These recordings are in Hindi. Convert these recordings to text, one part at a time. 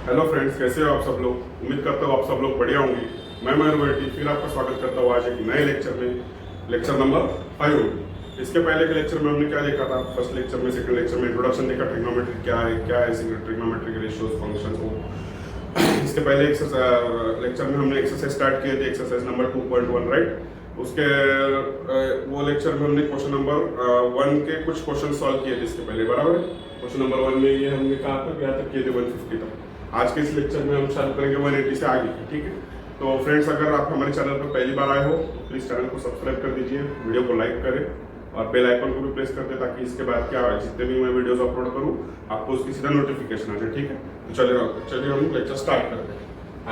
हेलो फ्रेंड्स, कैसे हो आप सब लोग। उम्मीद करता हूँ आप सब लोग बढ़िया होंगे। मैं मयूर वर्टी फिर आपका स्वागत करता हूँ आज एक नए लेक्चर में, लेक्चर नंबर 5। इसके पहले के लेक्चर में हमने क्या देखा था? फर्स्ट लेक्चर में, सेकंड लेक्चर में इंट्रोडक्शन देखा, ट्रिग्नोमेट्री क्या है ट्रिग्नोमेट्री के रेशियोज फंक्शंस हो। इसके पहले लेक्चर में हमने एक्सरसाइज स्टार्ट किए थे, एक्सरसाइज नंबर 2.1, राइट। उसके वो लेक्चर में हमने क्वेश्चन नंबर 1 के कुछ क्वेश्चन सॉल्व किए थे इसके पहले, बराबर है। क्वेश्चन नंबर 1 में ये हमने कहा तक यहाँ तक किए थे 150 तक। आज के इस लेक्चर में हम चालू करेंगे 180 से आगे, ठीक है। तो फ्रेंड्स, अगर आप हमारे चैनल पर पहली बार आए हो तो प्लीज़ चैनल को सब्सक्राइब कर दीजिए, वीडियो को लाइक करें और बेल आइकन को भी प्रेस कर दें, ताकि इसके बाद क्या है, जितने भी मैं वीडियोस अपलोड करूँ आपको उसकी सीधा नोटिफिकेशन आ जाए, ठीक है। तो चलिए हम लेक्चर स्टार्ट करते हैं।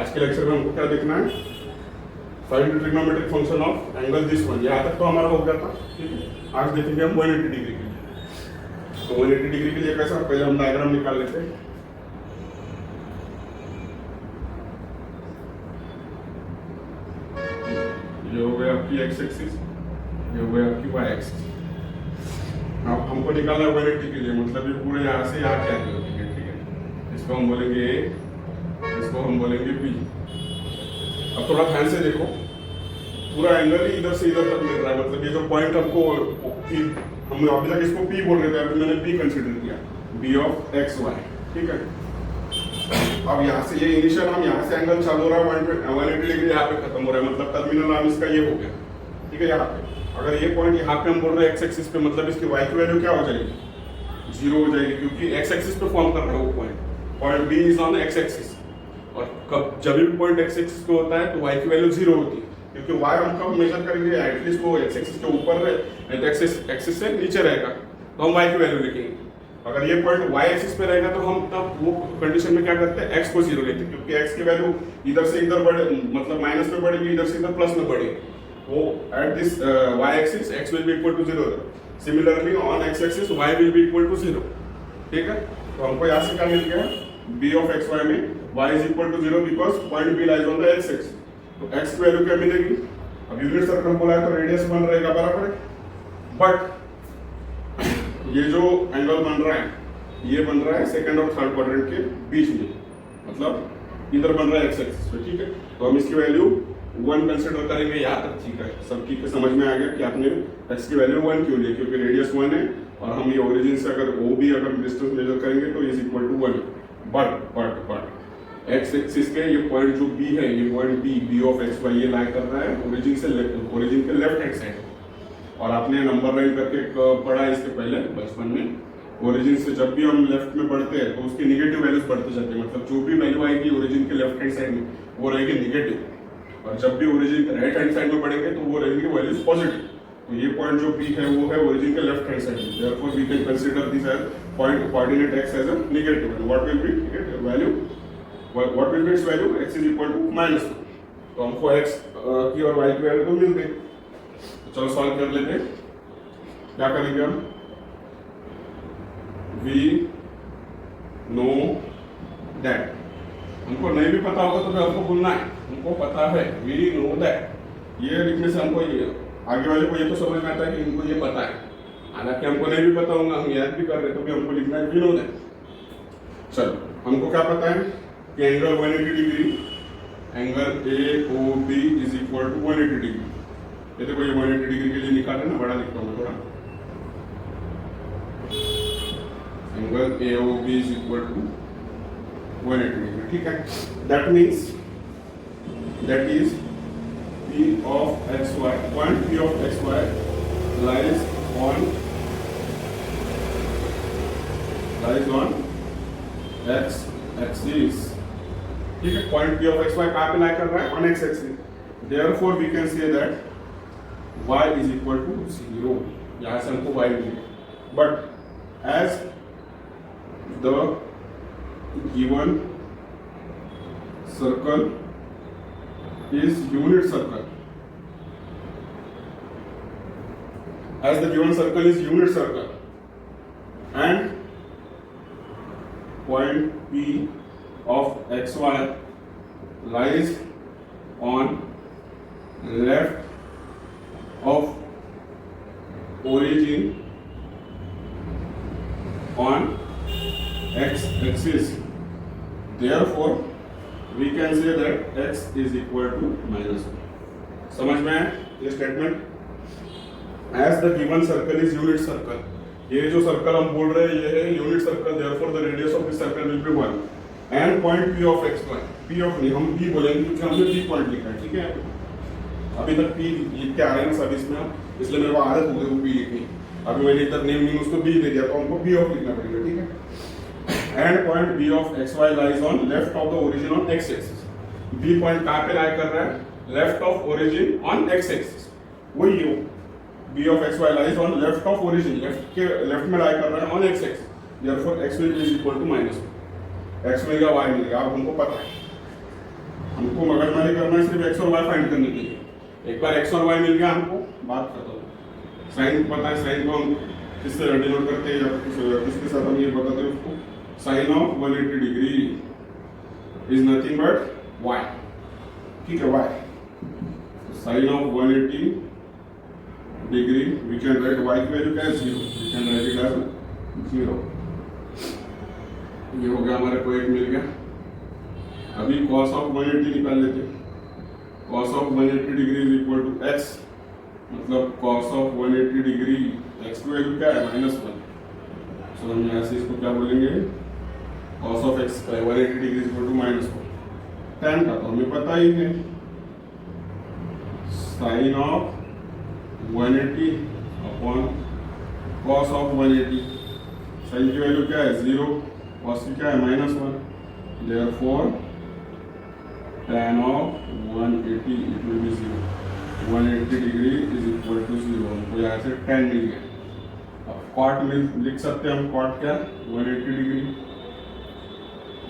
आज के लेक्चर में हमको क्या देखना है? Find the trigonometric function of angle this one. यहाँ तक तो हमारा हो गया था, ठीक है। आज देखेंगे हम 180 डिग्री के लिए। तो 180 डिग्री के लिए कैसा, पहले हम डायग्राम निकाल लेते हैं। ये हो गया आपकी एक्स एक्सिस, ये हो गया आपकी वाई एक्सिस। अब हमको निकालना है 180 के लिए, मतलब ये पूरे यहाँ से यहाँ क्या किलोमीटर, ठीक है। इसको हम बोलेंगे ए, इसको हम बोलेंगे बी। अब थोड़ा ध्यान से देखो, पूरा एंगल ही इधर से इधर तक मिल रहा है, मतलब ये जो पॉइंट हमको पी, हम अभी तक इसको पी बोल रहे थे, अभी मैंने बी कंसिडर किया, बी ऑफ एक्स वाई, ठीक है। अब यहाँ से ये इनिशियल, हम यहाँ से एंगल चालू हो रहा है 180 डिग्री, यहाँ पे खत्म हो रहा है, मतलब टर्मिनल आर्म इसका ये हो गया, ठीक है। यहाँ पे अगर ये पॉइंट यहाँ पे हम बोल रहे हैं एक्स एक्सिस पे, मतलब इसकी वाई की वैल्यू क्या हो जाएगी? 0 हो जाएगी, क्योंकि एक्स एक्सिस पे फॉर्म कर रहा है वो point B is on x axis. और कब जब भी पॉइंट एक्स एक्सिस पे होता है तो वाई की वैल्यू 0 होती है, क्योंकि वाई हम कब मेजर करेंगे? एटलीस्ट वो एक्स एक्सिस के ऊपर रहे, नहीं तो एक्सिस से नीचे रहेगा तो हम वाई की वैल्यू लिखेंगे। अगर ये पॉइंट वाई एक्सिस पे रहेगा तो हम तब वो कंडीशन में क्या करते हैं? एक्स को 0 लेते हैं, क्योंकि एक्स की वैल्यू इधर से इधर बढ़े, मतलब माइनस में बढ़ेगी, इधर से इधर प्लस में बढ़ेगी। वो at this y axis x will be equal to 0। Similarly on x axis y will be equal to 0, ठीक है। तो हमको यहाँ से क्या मिल गया? बी ऑफ एक्स वाई में y is equal to 0 because point B lies on the x axis. तो x की वैल्यू क्या मिलेगी? अब यूनिट सर्कल बोला है तो रेडियस 1 रहेगा, बराबर है। बट ये जो एंगल बन रहा है, ये बन रहा है सेकंड और थर्ड क्वाड्रेंट के बीच में, मतलब इधर बन रहा है एक्स एक्सिस पे, ठीक है। तो हम इसकी वैल्यू 1 कंसिडर करेंगे, यहाँ तक ठीक है, सब ठीक है, समझ में आ गया कि आपने x की वैल्यू 1 क्यों ली, क्योंकि रेडियस 1 है और हम ये ओरिजिन से अगर ओ बी अगर डिस्टेंस मेजर करेंगे तो is equal to 1। But x axis के ये पॉइंट जो बी है, ये point B of x y, ये लाई कर रहा है ओरिजिन से ओरिजिन के लेफ्ट हैंड साइड। और आपने नंबर लाइन करके पढ़ा है इसके पहले बचपन में, ओरिजिन से जब भी हम लेफ्ट में बढ़ते हैं तो उसकी निगेटिव वैल्यूज बढ़ते जाते हैं, मतलब जो भी वैल्यू आएगी ओरिजिन के लेफ्ट हैंड साइड में वो रहेगी निगेटिव, और जब भी ओरिजिन के राइट हैंड साइड में बढ़ेंगे तो वो रहेंगे वैल्यूज पॉजिटिव। तो ये पॉइंट जो पी है वो है ओरिजिन के लेफ्ट हैंड साइड में, therefore we can consider this as point coordinate x as a negative, and what will be negative value, what will be its value? x is equal to -2। तो हमको x की और y की वैल्यू तो मिल गई। तो चलो सॉल्व कर लेते हैं। क्या करेंगे हम? वी नो दैट, हमको नहीं भी पता होगा तो हमको बोलना है हमको पता है, वी नो दैट। ये लिखने से हमको ये आगे वाले को ये तो समझ में आता है कि इनको ये पता है, हालांकि हमको नहीं भी पता होगा, हम याद भी कर रहे तो भी हमको लिखना है वी नो दैट। चलो, हमको क्या पता है कि angle 180 degree, angle A O B is equal to 180 degree. ये देखो, ये 180 डिग्री के लिए निकाले ना, बड़ा लिखता हूँ थोड़ा, angle A O B is equal to 180 degree, ठीक है। That means that is P of x y, point P of x y lies on x axis, ठीक है। Point P of x y कहाँ पे लाई कर रहा है? On x axis। Therefore we can say that y is equal to 0। यहाँ से हमको y मिलेगा, but as the given circle is unit circle, as the given circle is unit circle and point P of xy lies on left of origin on x axis, therefore we can say that x is equal to -1. समझ में आया ये statement? As the given circle is unit circle, ये जो सर्कल हम बोल रहे हैं ये है unit circle, therefore the radius of this circle will be 1 and point P of x y, P of नहीं हम P बोलेंगे क्योंकि हमने P पॉइंट लिखा है, ठीक है? अभी तक P लिख के आ रहे हैं सब इसमें, इसलिए मेरे को आदत हो गई वो P लिखनी। अभी मैंने इधर नेम नहीं उसको B दे दिया तो हमको P of लिखना पड़ेगा, ठीक है? And point B of x y lies on left of the origin on x axis. B point कहाँ पे लाई कर रहा है? Left of origin on x axis. वही हो B of x y lies on left of origin, left में लाई कर रहा है on x axis. Therefore x will is equal to -1. x मिलेगा y मिलेगा, अब हमको पता है, हमको मगजमारी करना है सिर्फ x और y फाइंड करने के लिए। एक बार x और y मिल गया हमको बात खत्म। साइन पता है, साइन को हम किससे डिनोट करते हैं या किसके साथ हम ये बताते हैं उसको, sine of 180 degree is nothing but y, ठीक है? y sine of 180 degree we can write y की वैल्यू क्या है 0, we can write it as 0। ये हो गया हमारे को एक मिल गया। अभी cos ऑफ 180 निकाल लेते हैं। cos of 180 degree is equal to x, मतलब cos ऑफ 180 डिग्री x की वैल्यू क्या है -1, सो हम यहाँ से इसको क्या बोलेंगे, cos of x 180 degree is equal to -1। tan का तो हमें पता ही है, sin of 180 upon cos of 180, sin की वैल्यू क्या है 0, cos की क्या है -1, therefore tan of 180 it will be 0, 180 degree is equal to 0, हमको यहाँ से tan मिल गया। अब cot में लिख सकते हैं हम, cot क्या 180 डिग्री,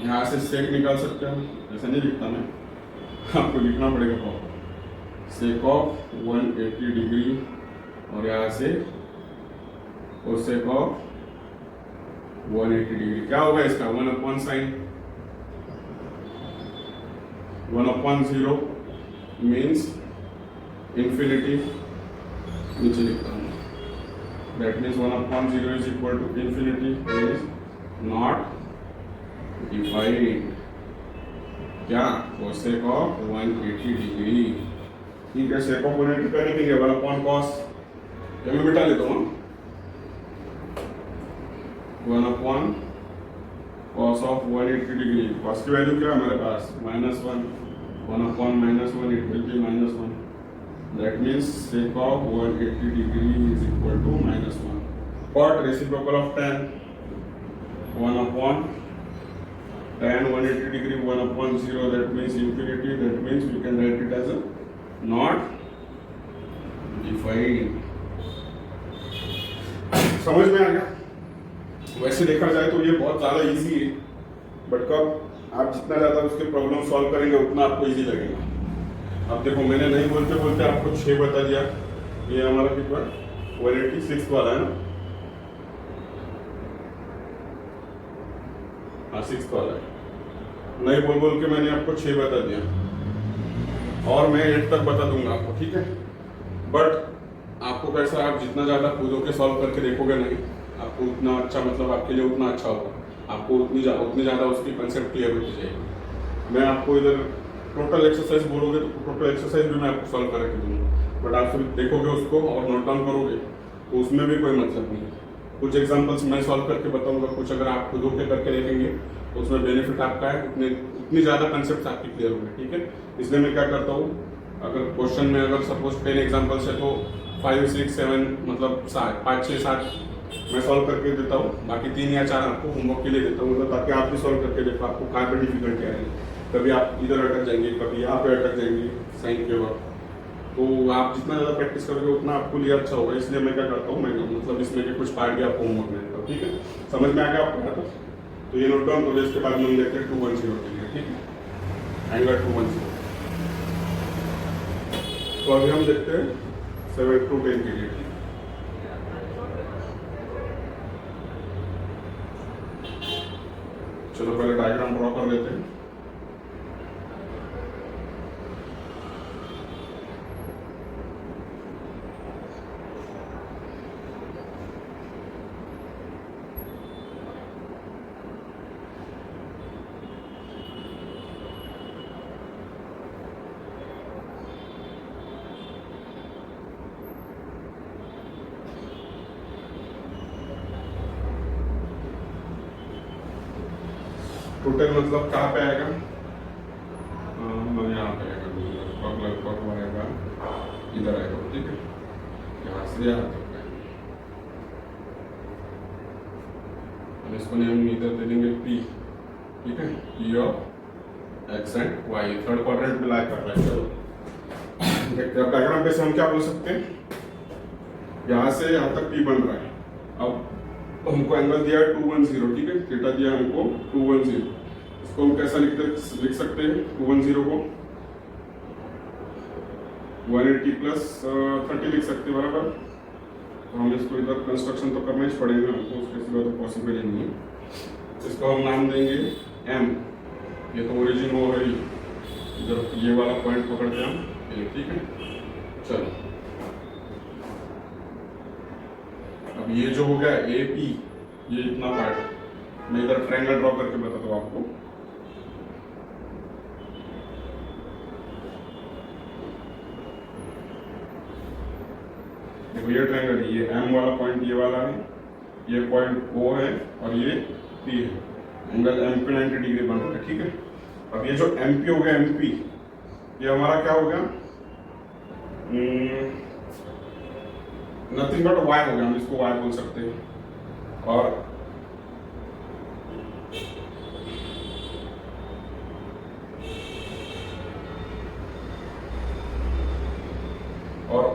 यहाँ से sec निकाल सकते हैं हम, ऐसा नहीं लिखता मैं, आपको लिखना पड़ेगा sec ऑफ 180 डिग्री और यहाँ से cosec ऑफ 180 डिग्री क्या होगा इसका 1 अपॉन साइन 1/0 मीन्स इंफिनिटी, नीचे लिखता हूँ, that means 1/0 is equal to infinity is not defined क्या cosec ऑफ 180 डिग्री, ठीक है? sec ऑफ 180 का लिखेंगे 1 अपॉन cos, ये मैं बिठा लेता हूँ 1 upon cos of 180 degree, cos की वैल्यू क्या है हमारे पास -1, 1 अपॉन -1 it will be -1, that means sec of 180 degree is equal to -1। cot reciprocal of tan 1 upon tan 180 degree 1/0, that means infinity, that means we can write it as not defined. समझ में आ गया? वैसे देखा जाए तो ये बहुत ज़्यादा इजी है, बट कब आप जितना ज़्यादा उसके प्रॉब्लम सॉल्व करेंगे उतना आपको इजी लगेगा। अब देखो मैंने नहीं बोलते बोलते आपको 6 बता दिया, ये हमारा कितना 186 वाला है ना, हाँ 6 वाला है, नहीं बोल बोल के मैंने आपको 6 बता दिया और मैं 8 तक बता दूंगा आपको, ठीक है? बट आपको कैसा, आप जितना ज़्यादा खुद होकर सॉल्व करके देखोगे नहीं, आपको उतना अच्छा, मतलब आपके लिए उतना अच्छा होगा, आपको उतनी ज़्यादा उसकी कंसेप्ट क्लियर होती जाएगी। मैं आपको इधर टोटल एक्सरसाइज बोलोगे तो टोटल एक्सरसाइज भी मैं आपको सॉल्व करके दूंगा, बट आप सिर्फ देखोगे उसको और नोट डाउन करोगे तो उसमें भी कोई मतलब नहीं है। कुछ एग्जांपल्स मैं सॉल्व करके बताऊंगा, कुछ अगर आप खुद होकर करके देखेंगे तो उसमें बेनिफिट आपका है, उतनी ज़्यादा कंसेप्ट आपकी क्लियर होंगे, ठीक है? इसलिए मैं क्या करता हूँ, अगर क्वेश्चन में अगर सपोज 10 एग्जाम्पल्स है तो 5, 6, 7 मतलब 5, 6, 7 मैं सॉल्व करके देता हूँ, बाकी 3 या 4 आपको होमवर्क के लिए देता हूँ, मतलब ताकि आप भी सॉल्व करके देखो आपको कहाँ पे डिफिकल्टी आ रही है। कभी आप इधर अटक जाएंगे, कभी यहाँ पे अटक जाएंगे साइन के वक्त, तो आप जितना ज़्यादा प्रैक्टिस करोगे उतना आपको लिए अच्छा होगा। इसलिए मैं क्या करता हूँ, मैं मतलब इसमें के कुछ पार्ट भी आपको होमवर्क में देता हूँ, ठीक है? समझ में आ गया आपको? तो ये नोट डाउन करो, इसके बाद में हम देखते हैं 210 के लिए, ठीक है? आएगा 210। तो अभी हम देखते हैं 7 to 10 के लिए। चलो पहले डायग्राम ड्रॉ कर लेते हैं। टोटल मतलब कहाँ पे आएगा, यहाँ पे आएगा, लगभग आएगा इधर आएगा, ठीक है, यहाँ से यहाँ तक आएगा। इसको हम इधर दे देंगे P, ठीक है, P of x and y, third quadrant में लाई कर रहा है। चलो देखते हैं डायग्राम पे से हम क्या बोल सकते हैं, यहाँ से यहाँ तक P बन रहा है। अब हमको एंगल दिया है 210, ठीक है, थीटा दिया हमको 210, इसको हम कैसा लिख सकते हैं, 210 को 180 प्लस 30 लिख सकते हैं, बराबर। तो हम इसको इधर कंस्ट्रक्शन तो करना ही पड़ेगा हमको, उसके सिवा तो पॉसिबल ही नहीं है। इसको हम नाम देंगे M, ये तो ओरिजिन वो है, इधर ये वाला पॉइंट पकड़ते हैं हम, ये ठीक है। चलो अब ये जो हो गया AP, ये इतना पार्ट मैं इधर ट्रायंगल ड्रॉ करके बताता हूँ आपको। देखो ये ट्रायंगल, ये M वाला पॉइंट ये वाला है, ये पॉइंट O है और ये P है, एंगल M पे 90 डिग्री बन रहा है, ठीक है। अब ये जो MP हो गया, MP ये हमारा क्या हो गया, नथिंग बट Y हो गया, हम इसको Y बोल सकते हैं। और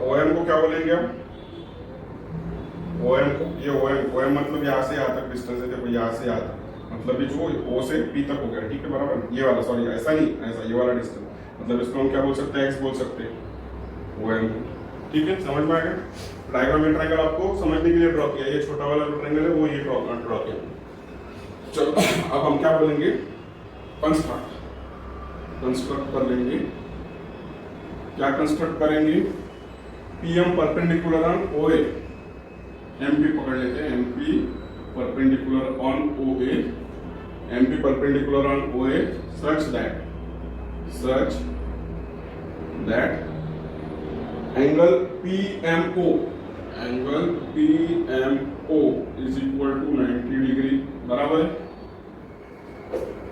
OM को क्या बोलेंगे हम, OM को, ये OM मतलब यहाँ से यहाँ तक डिस्टेंस है, देखो यहाँ से यहाँ तक, मतलब ये जो O से P तक हो गया, ठीक है, बराबर। ये वाला, सॉरी ऐसा नहीं, ऐसा ये वाला डिस्टेंस, मतलब इसको हम क्या बोल सकते हैं, X बोल सकते हैं OM को, ठीक है, समझ में आ गया। डायग्राम में ट्रायंगल आपको समझने के लिए ड्रॉ किया, ये छोटा वाला जो ट्रायंगल है वो ये ड्रॉ किया। चलो अब हम क्या बोलेंगे, कंस्ट्रक्ट कर लेंगे। क्या कंस्ट्रक्ट करेंगे, PM perpendicular on OA, MP पकड़ लेते हैं, MP perpendicular on OA, MP perpendicular on OA such that angle PMO is equal to 90 degree, बराबर।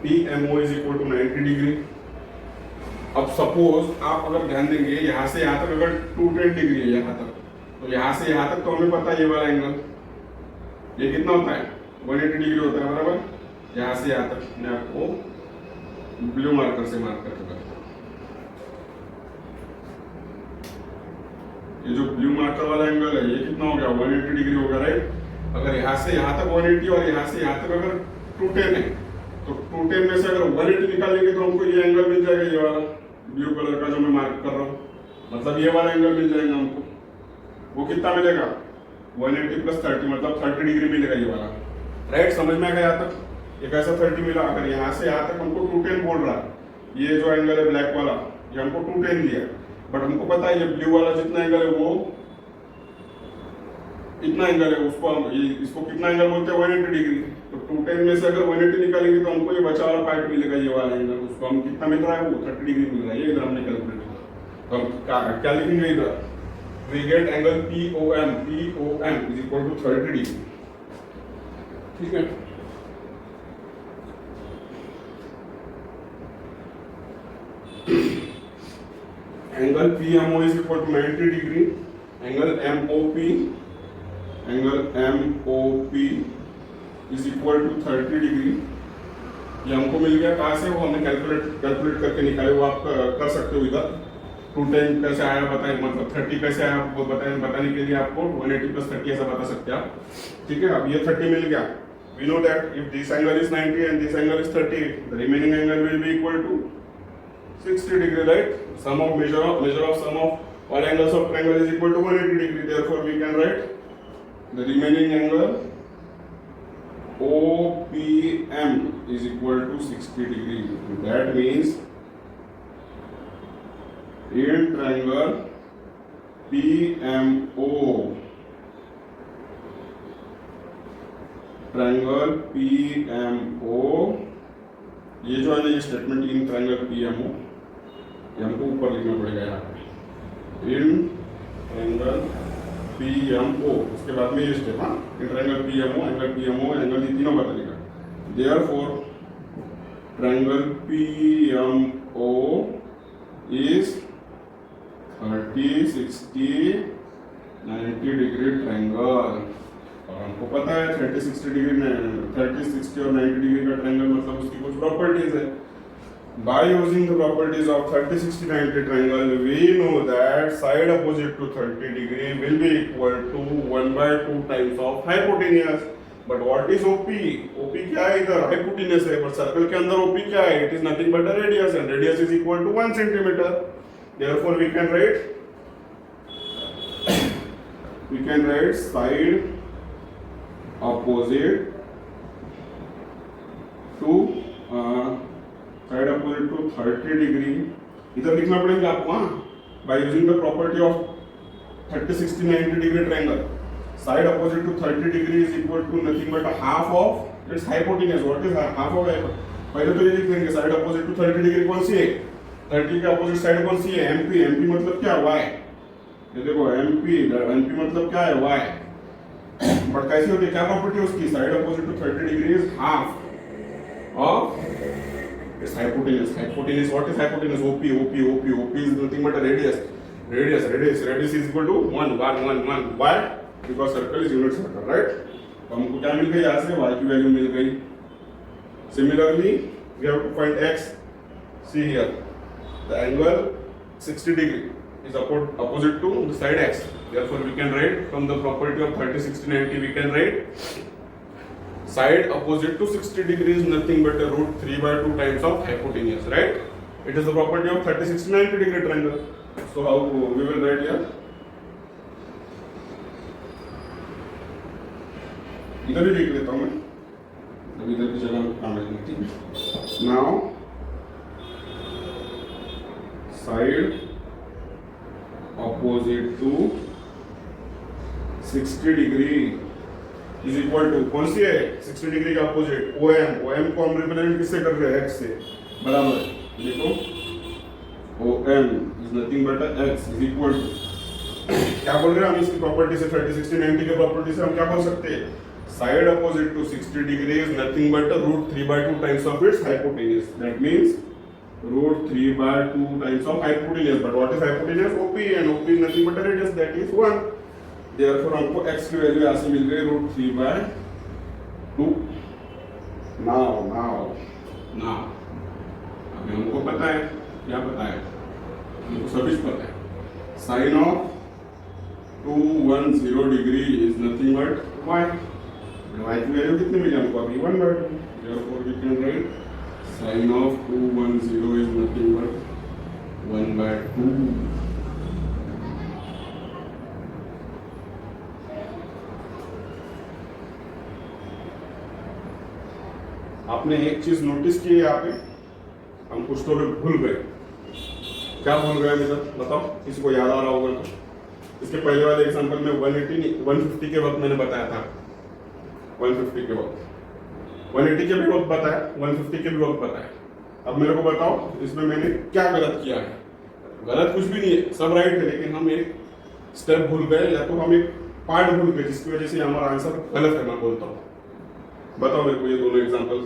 PMO is equal to 90 degree. अब सपोज आप अगर ध्यान देंगे, यहाँ से यहाँ तक अगर 210 डिग्री है यहाँ तक, तो यहाँ से यहाँ तक तो हमें पता है ये वाला एंगल ये कितना होता है, 180 डिग्री होता है, बराबर। यहाँ से यहाँ तक मैं आपको ब्लू मार्कर से मार्क करके बताता हूँ। ये जो ब्लू मार्कर वाला एंगल है ये कितना हो गया, 180 डिग्री हो गया, राइट। अगर यहाँ से यहाँ तक 180 और यहाँ से यहाँ तक अगर 210 है, तो 210 में से अगर 180 निकालेंगे तो हमको ये एंगल मिल जाएगा, ये वाला ब्लू कलर का जो मैं मार्क कर रहा हूँ, मतलब ये वाला एंगल मिल जाएगा हमको। वो कितना मिलेगा, 180 प्लस 30, मतलब 30 डिग्री मिलेगा ये वाला, राइट। समझ में आ गया यहाँ तक, एक ऐसा 30 मिला। अगर यहाँ से यहाँ तक हमको 210 बोल रहा है, ये जो एंगल है ब्लैक वाला ये हमको 210 दिया, बट हमको पता है ये ब्लू वाला जितना एंगल है वो इतना एंगल है, उसको हम इसको कितना एंगल बोलते हैं, 180 डिग्री। तो 210 में से अगर 180 निकालेंगे तो हमको ये बचा वाला पार्ट मिलेगा, ये वाला एंगल, उसको हम कितना मिल रहा है, वो 30 डिग्री मिल रहा है। ये इधर हमने कैलकुलेट किया, तो हम क्या लिखेंगे इधर, we get angle POM is equal to 30 degree, ठीक है। Angle PMO is equal to 90 degree, angle MOP is equal to 30 degree. ये हमको मिल गया, कहाँ से, वो हमने कैलकुलेट करके निकाले, वो आप कर सकते हो इधर। 210 कैसे आया बताएं, मतलब 30 कैसे आया वो बताने के लिए आपको 180 प्लस 30 ऐसा बता सकते हैं आप, ठीक है। अब ये 30 मिल गया, we know that if this angle is 90 and this angle is 30, the remaining angle will be equal to 60 degree, right? Sum of measure of sum of all angles of triangle is equal to 180 degree. Therefore, we can write the remaining angle OPM is equal to 60 degree. That means in triangle PMO, ये जो है ना, ये स्टेटमेंट इन ट्रायंगल PMO, ये हमको ऊपर लिखना पड़ेगा यहाँ पे, इन ट्रायंगल PMO, उसके बाद में ये स्टेप, हाँ, इन ट्रायंगल PMO, एंगल ये तीनों बता देगा। Therefore triangle PMO is 30, 60, 90 degree triangle. और हमको पता है 30, 60 डिग्री में 30, 60 और 90 डिग्री का ट्रायंगल मतलब उसकी कुछ प्रॉपर्टीज है। By using the properties of 30, 60, 90 triangle, we know that side opposite to 30 degree will be equal to 1/2 times of hypotenuse. But what is OP? OP क्या है इधर? Hypotenuse है, but circle के अंदर OP क्या है? It is nothing but a radius, and radius is equal to 1 centimeter. Therefore, we can write side opposite to 30 degree इधर लिखना पड़ेगा आपको। हाँ, by using the property of 30, 60, 90 degree triangle, side opposite to 30 degree is equal to nothing but half of its hypotenuse. What is half of hypotenuse? पहले तो ये लिख देंगे साइड अपोजिट टू 30 डिग्री कौन सी है? 30 के अपोजिट साइड कौन सी है? MP। MP मतलब क्या? Y। ये देखो MP मतलब क्या है? Y। बट कैसे होती है? क्या प्रॉपर्टी है उसकी? Side opposite to 30 degree is half of its hypotenuse. What is hypotenuse? OP is nothing but a radius. Radius is equal to 1. Why? Because circle is unit circle, right? तो हमको क्या मिल गई? यहाँ से y की वैल्यू मिल गई। Similarly, we have to find x. See here, the angle 60 degree is opposite to the side x. Therefore, we can write from the property of 30, 60, 90. We can write side opposite to 60 degree is nothing but a root 3/2 times of hypotenuse, right? It is the property of 30, 60, 90 degree triangle. So how we will write here? इधर ही लिख लेता हूँ मैं, अब इधर की जगह काम है। ठीक है, now side opposite to 60 degree is equal to कौन सी है? 60 डिग्री का अपोजिट OM को हम रिप्रेजेंट किससे कर रहे हैं? x से। बराबर, देखो OM is nothing but x is equal to क्या बोल रहे हैं हम इसकी प्रॉपर्टी से? 30, 60, 90 के प्रॉपर्टी से हम क्या बोल सकते हैं? Side opposite to 60 degree is nothing but root 3/2 times of its hypotenuse. That means root 3/2 times of hypotenuse. But what is hypotenuse? OP, and OP is nothing but radius, that is 1। Therefore हमको x की वैल्यू यहाँ से मिल गई रूट 3/2। now अभी हमको पता है, क्या पता है? हमको सभी पता है sine of 210 degree is nothing but y। y की वैल्यू कितनी मिली हमको? अभी 1/2। Therefore we can write sine of 210 is nothing but 1/2। आपने एक चीज नोटिस की है यहाँ पे, हम कुछ तो भूल गए। क्या भूल गए इधर बताओ, किसी को याद आ रहा होगा तो? इसके पहले वाले एग्जांपल में 150 के वक्त मैंने बताया था, 150 के वक्त 180 के भी वक्त बताया, 150 के भी वक्त बताया। अब मेरे को बताओ इसमें मैंने क्या गलत किया है? गलत कुछ भी नहीं है, सब राइट है, लेकिन हम एक स्टेप भूल गए या तो हम एक पार्ट भूल गए, जिसकी वजह से हमारा आंसर गलत है। मैं बोलता हूँ, बताओ मेरे को ये दोनों एग्जांपल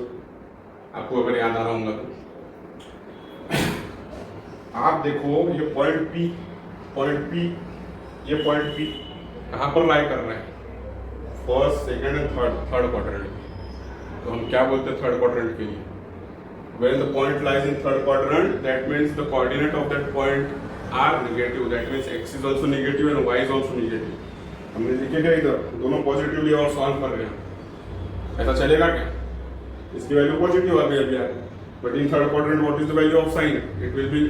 आपको अगर याद आ रहा होगा तो। आप देखो ये पॉइंट P, ये पॉइंट P कहाँ पर लाई कर रहे हैं? First, second and third quadrant. तो हम क्या बोलते हैं थर्ड क्वाड्रेंट के लिए? When the point lies in third quadrant, that means the coordinate of that point are negative. That means x is also negative and y is also negative. हमने लिखेगा इधर दोनों पॉजिटिवली और सॉल्व कर रहे हैं, ऐसा चलेगा क्या? इसकी वैल्यू पॉजिटिव आ गई अभी यार, but in third quadrant what is the value of sine? It will be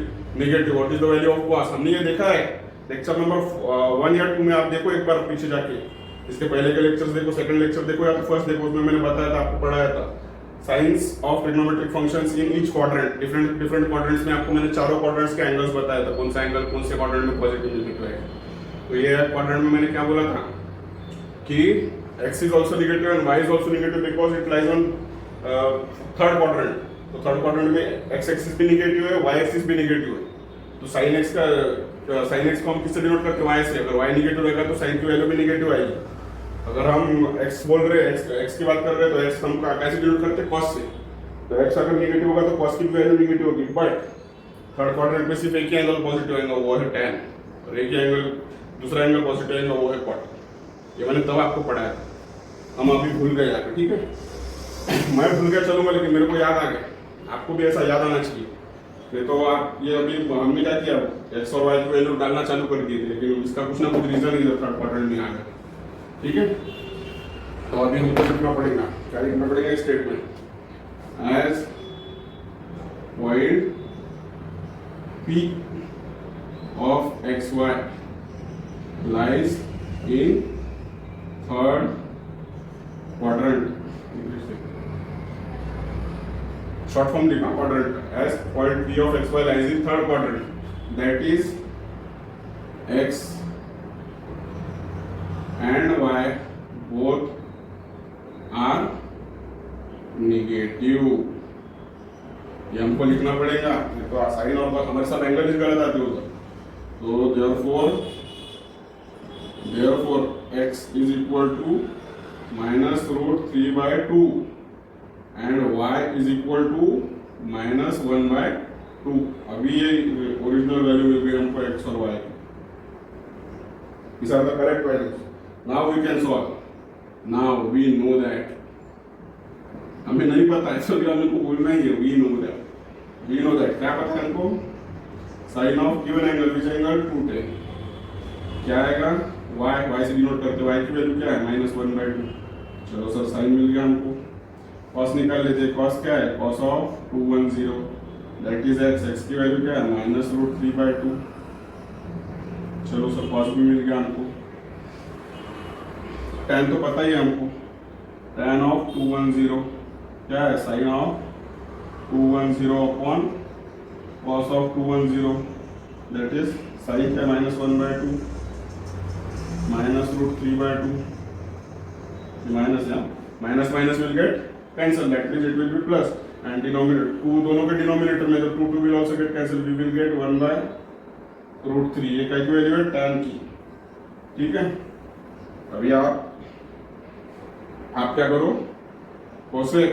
negative. What is the value of cos? हमने ये देखा है लेक्चर नंबर 1 या 2 में। आप देखो एक बार पीछे जाके, इसके पहले के लेक्चर्स देखो, सेकंड लेक्चर देखो या तो फर्स्ट देखो, उसमें मैंने बताया था, आपको पढ़ाया था science of trigonometric functions in each quadrant. Different quadrants में आपको मैंने चारों क्वाड्रेंट्स के एंगल्स बताया था, कौन सा एंगल कौन से क्वाड्रेंट में पॉजिटिव नेगेटिव है। तो ये क्वाड्रेंट में मैंने क्या बोला था कि x is also negative and y is also negative because it lies on third quadrant। तो थर्ड क्वाड्रेंट में x एक्सिस भी नेगेटिव है, y एक्सिस भी नेगेटिव है। तो sin x को हम किससे डिनोट करते हैं? y से। अगर y नेगेटिव रहेगा तो sin की वैल्यू भी नेगेटिव आएगी। अगर हम x बोल रहे हैं, x की बात कर रहे हैं, तो x हम कैसे डिनोट करते हैं? cos से। तो x अगर नेगेटिव होगा तो cos की वैल्यू नेगेटिव होगी, बट थर्ड क्वाड्रेंट में सिर्फ एक ही एंगल पॉजिटिव आएगा, वो है tan, और एक ही एंगल दूसरा एंगल पॉजिटिव आएगा, वो है cot। ये मैंने तब आपको पढ़ाया था, हम अभी भूल गए जाकर, ठीक है। मैं भूल गया चलूंगा, लेकिन मेरे को याद आ गया, आपको भी ऐसा याद आना चाहिए। नहीं तो आप ये अभी हमने क्या किया, एक्स और वाई की वैल्यू डालना चालू कर दिए थे, लेकिन इसका कुछ ना कुछ रीजन इधर थर्ड क्वाड्रेंट में आ गया, ठीक है। तो अभी हमको लिखना पड़ेगा, क्या लिखना पड़ेगा statement, as void P of xy lies in third quadrant, short form लिखा quadrant, as point P of xy lies in third quadrant, that is x and y both are negative। ये हमको लिखना पड़ेगा, तो साइन और हमारे साथ एंगल ही गलत आते होगा, तो therefore x is equal to minus root 3 by 2 and y is equal to minus 1 by 2। अभी ये ओरिजिनल वैल्यू मिल गई हमको x और y की। These are the correct values. Now we can solve. Now we know that, हमें नहीं पता है, इसलिए हमें को बोलना ही है, we know that। क्या पता है हमको, sine of given angle which angle 210, क्या आएगा, y से डिनोट करते, y की वैल्यू क्या है -1/2। चलो सर साइन मिल गया हमको, cos निकाल लेते हैं, cos क्या है, cos of 210 that is x की वैल्यू क्या है -√3/2। चलो सर cos भी मिल गया हमको, tan तो पता ही है हमको, tan ऑफ 210 क्या है, sine of 210 upon cos of 210 that is sine क्या -1/2 -√3/2 माइनस, या minus minus will get cancel, that means it will be plus, and denominator 2 दोनों के डिनोमिनेटर में तो 2 will also get cancel, we will get 1/√3। ये क्या की वैल्यू है, tan की, ठीक है। अभी आप क्या करो, कोसेक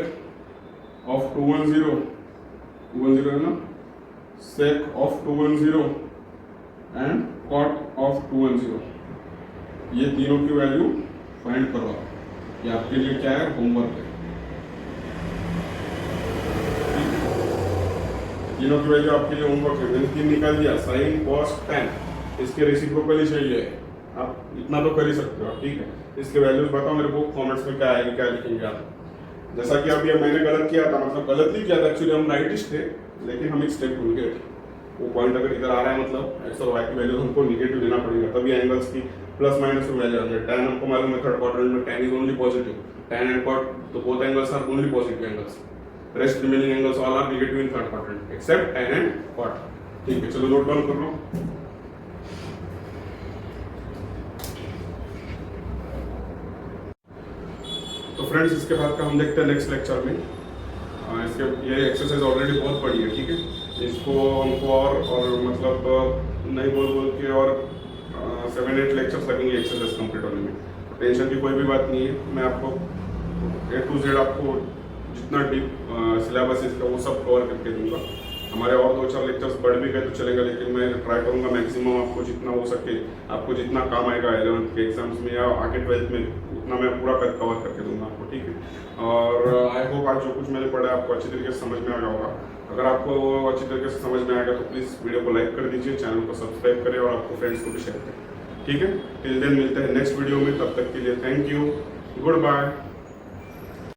ऑफ 210 है ना, sec of 210 and cot of 210, ये तीनों की वैल्यू फाइंड करो। ये आपके लिए क्या है, होमवर्क है। तीनों की वैल्यू आपके लिए होमवर्क है। मैंने 3 निकाल दिया, साइन कॉस टैन, इसके रेसिप्रोकली चाहिए, आप इतना तो कर ही सकते हो, ठीक है। इसके वैल्यूज बताओ मेरे को कमेंट्स में, क्या आएगी, क्या लिखेंगे आप। जैसा कि अभी मैंने गलत किया था, मतलब गलत नहीं किया था, एक्चुअली हम राइटिस्ट थे, लेकिन हम एक स्टेप भूल गए थे। वो पॉइंट अगर इधर आ रहा है, मतलब एक्स और वाई की वैल्यू हमको निगेटिव लेना पड़ेगा, तभी एंगल्स की प्लस माइनस में वैल्यू आएगी। tan हमको मालूम है थर्ड क्वाड्रेंट में tan is only positive, tan and cot तो both angles are only positive angles, rest remaining angles all are negative in third quadrant except tan and cot, ठीक है। चलो नोट डाउन कर लो। तो फ्रेंड्स, इसके बाद का हम देखते हैं नेक्स्ट लेक्चर में। इसके ये एक्सरसाइज ऑलरेडी बहुत पड़ी है, ठीक है। इसको हमको और मतलब नहीं बोल के और 7-8 लेक्चर्स लगेंगे एक्सरसाइज कंप्लीट होने में। तो टेंशन की कोई भी बात नहीं है, मैं आपको A to Z आपको जितना डीप सिलेबस है इसका वो सब कवर करके दूंगा। हमारे और 2-4 लेक्चर्स बढ़ भी गए तो चलेगा, लेकिन मैं ट्राई करूंगा मैक्सिमम आपको जितना हो सके, आपको जितना काम आएगा 11th के एग्जाम्स में या आगे 12th में, उतना मैं पूरा कवर करके दूंगा आपको, ठीक है। और आई होप आज जो कुछ मैंने पढ़ा आपको अच्छी तरीके से समझ में आ गया होगा। अगर आपको अच्छी तरीके से समझ में आएगा तो प्लीज़ वीडियो को लाइक कर दीजिए, चैनल को सब्सक्राइब करें और आपको फ्रेंड्स को भी शेयर करें, ठीक है। टिल देन मिलते हैं नेक्स्ट वीडियो में, तब तक के लिए थैंक यू, गुड बाय।